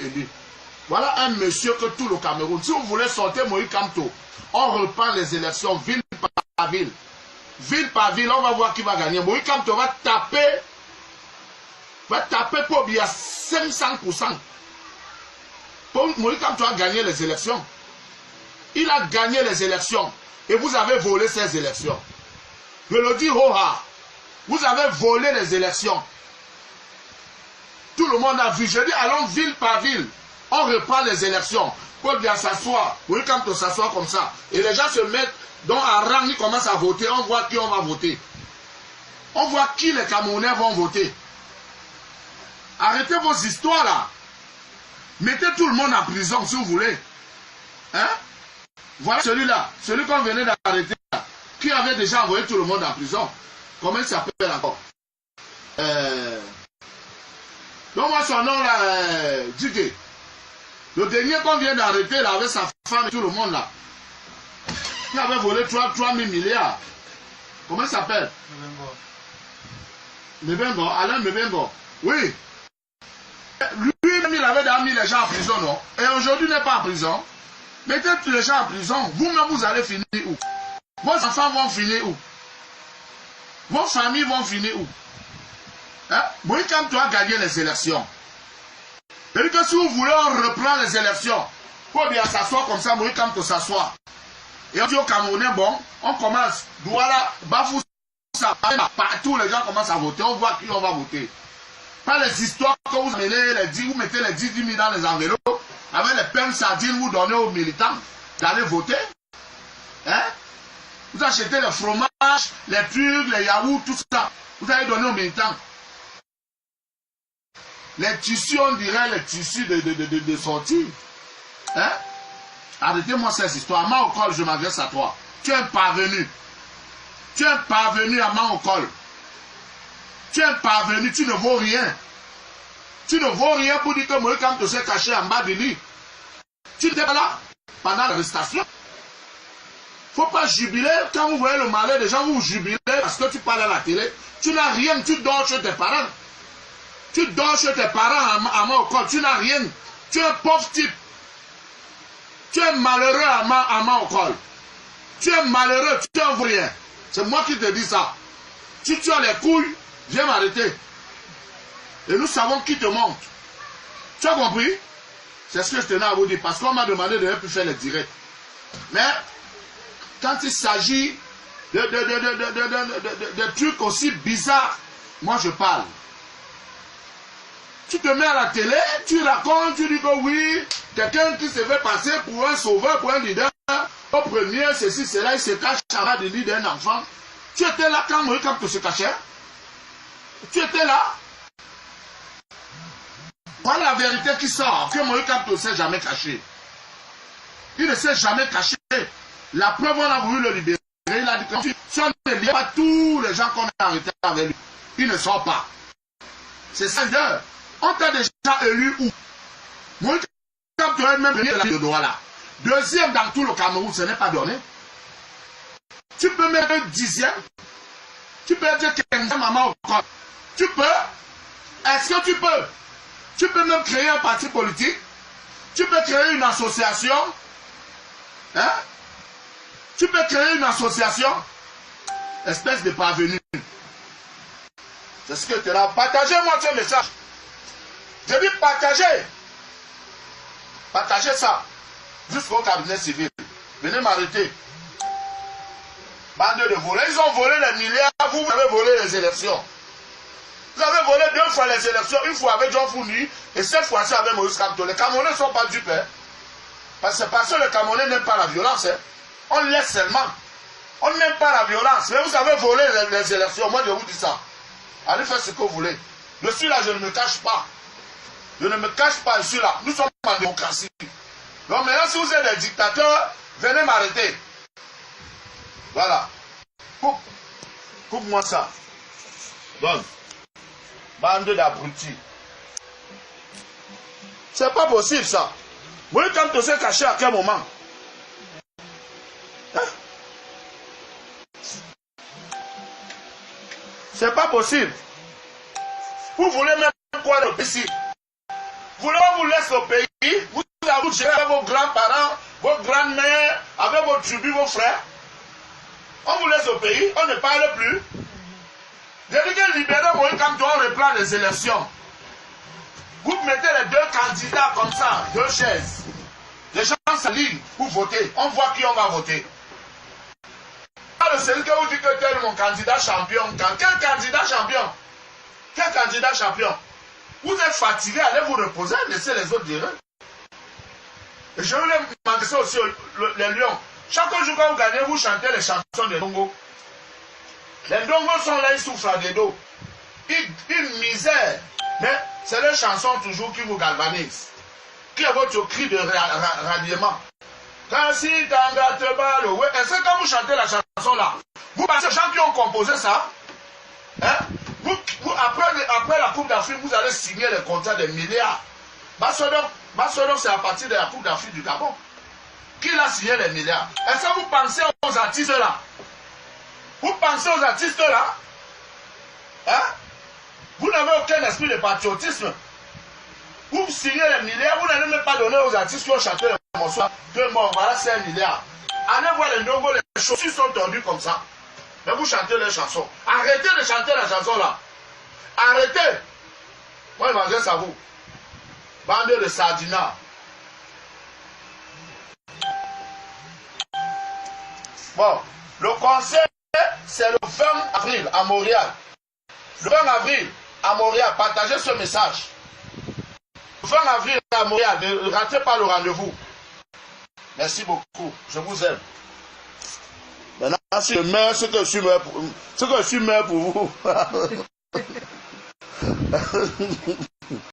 élu. Voilà un monsieur que tout le Cameroun, si vous voulez sortir Moïse Kamto, on reprend les élections ville par ville. Ville par ville, on va voir qui va gagner. Moïse Kamto va taper pour bien 500%. Moïse Kamto a gagné les élections. Il a gagné les élections. Et vous avez volé ces élections. Je le dis ho-ha. Vous avez volé les élections. Tout le monde a vu. Je dis allons ville par ville. On reprend les élections. Pour bien s'asseoir. Oui, quand on s'assoit comme ça. Et les gens se mettent dans un rang, ils commencent à voter. On voit qui on va voter. On voit qui les Camerounais vont voter. Arrêtez vos histoires là. Mettez tout le monde en prison si vous voulez. Hein? Voilà celui-là. Celui qu'on venait d'arrêter. Qui avait déjà envoyé tout le monde en prison. Comment il s'appelle encore? Donc moi son nom là, Djigé. Le dernier qu'on vient d'arrêter là avec sa femme et tout le monde là. Qui avait volé 3 000 milliards. Comment il s'appelle? Mebengo. Alain Mebengo. Oui. Lui-même il avait déjà mis les gens en prison, non? Et aujourd'hui il n'est pas en prison. Mettez tous les gens en prison. Vous-même vous allez finir où? Vos enfants vont finir où? Vos familles vont finir où? Hein? Moïse Kamto a gagné les élections. Et que si vous voulez, on reprend les élections. Pour bien s'asseoir comme ça, Moïse Kamto s'assoit. Et on dit au Camerounais, bon, on commence. Voilà, Bafou, ça, partout les gens commencent à voter. On voit qui on va voter. Pas les histoires que vous amenez, vous mettez les 10 000 dans les enveloppes, avec les peines sardines, vous donnez aux militants d'aller voter. Hein? Vous achetez le fromage, les trucs, les yaourts, tout ça. Vous allez donner aux militants. Les tissus, on dirait les tissus de sortie. Hein? Arrêtez-moi ces histoires. Maokol, je m'adresse à toi. Tu es un parvenu. Tu es un parvenu à Maokol. Tu es un parvenu, tu ne vaux rien. Tu ne vaux rien pour dire que Moïse Kamto s'est caché en bas du lit. Tu n'étais pas là pendant l'arrestation. Il ne faut pas jubiler. Quand vous voyez le malheur des gens, vous jubilez parce que tu parles à la télé. Tu n'as rien, tu dors chez tes parents. Tu dors chez tes parents à Maokol, tu n'as rien. Tu es un pauvre type. Tu es malheureux à Maokol. Tu es malheureux, tu es un rien. C'est moi qui te dis ça. Si tu as les couilles, viens m'arrêter. Et nous savons qui te monte. Tu as compris? C'est ce que je tenais à vous dire. Parce qu'on m'a demandé de ne plus faire les directs. Mais, quand il s'agit de trucs aussi bizarres, moi je parle. Tu te mets à la télé, tu racontes, tu dis que oui, quelqu'un qui se fait passer pour un sauveur, pour un leader, au premier, ceci, cela, il se cache à bas du lit d'un enfant. Tu étais là quand Moïse Kamto se cachait? Tu étais là? Voilà la vérité qui sort, que Moïse Kamto ne s'est jamais caché. Il ne s'est jamais caché. La preuve, on a voulu le libérer. Il a dit que si on ne libère pas tous les gens qu'on a arrêtés avec lui, il ne sort pas. C'est ça. On t'a déjà élu où? Moïse Kamto est même venu de droit là. Deuxième dans tout le Cameroun, ce n'est pas donné. Tu peux mettre un 10e. Tu peux être 15e maman au corps. Tu peux. Est-ce que tu peux? Tu peux même créer un parti politique. Tu peux créer une association. Hein? Tu peux créer une association. Espèce de parvenu. C'est ce que tu as. Partagez-moi ce message. Je dis partagez. Partagez ça. Jusqu'au cabinet civil. Venez m'arrêter. Bande de volés. Ils ont volé les milliards. Vous avez volé les élections. Vous avez volé 2 fois les élections. Une fois avec John Founi. Et cette fois-ci avec Moïse Kamto. Les Camerounais ne sont pas dupes. Hein? Parce que les Camerounais n'aiment pas la violence. Hein? On laisse seulement. On n'aime pas la violence. Mais vous avez volé les élections. Moi, je vous dis ça. Allez faire ce que vous voulez. Je suis là, je ne me cache pas. Je ne me cache pas, je suis là. Nous sommes en démocratie. Donc maintenant, si vous êtes des dictateurs, venez m'arrêter. Voilà. Coupe-moi ça. Donne. Bande d'abrutis. C'est pas possible ça. Vous voyez quand on s'est caché à quel moment? Hein? C'est pas possible. Vous voulez même quoi de ici? Vous laissez au pays, vous avez géré avec vos grands-parents, vos grands-mères, avec vos tribus, vos frères. On vous laisse au pays, on ne parle plus. Délégué libéré, quand on reprend les élections, vous mettez les deux candidats comme ça, deux chaises. Les gens s'alignent pour voter. On voit qui on va voter. Alors, celui que vous dites que tel mon candidat champion. Quel candidat champion? Quel candidat champion? Vous êtes fatigué, allez vous reposer, laissez les autres dire. Et je voulais m'adresser aussi les lions. Chaque jour quand vous gagnez, vous chantez les chansons des Ndongo. Les Ndongo sont là, ils souffrent des dos. Une misère. Mais c'est les chansons toujours qui vous galvanisent. Qui est votre cri de ralliement. Quand si t'engages te balle, ouais. Et c'est quand vous chantez la chanson là. Vous pensez aux gens qui ont composé ça? Hein? Après la Coupe d'Afrique, vous allez signer les contrats de milliards. Basodon, c'est à partir de la Coupe d'Afrique du Gabon. Qui l'a signé les milliards? Est-ce que vous pensez aux artistes là? Vous pensez aux artistes là? Hein? Vous n'avez aucun esprit de patriotisme. Vous signez les milliards, vous n'allez même pas donner aux artistes qui ont chanté les morceaux. Que bon, voilà, c'est un milliard. Allez voir les Ndongo, les chaussures sont tordues comme ça. Mais vous chantez les chansons. Arrêtez de chanter la chanson là. Arrêtez. Moi, je m'adresse à vous. Bande de sardinats. Bon, le conseil, c'est le 20 avril à Montréal. Le 20 avril à Montréal, partagez ce message. Le 20 avril à Montréal, ne ratez pas le rendez-vous. Merci beaucoup, je vous aime. Maintenant, si je meurs, ce que je suis mort pour vous.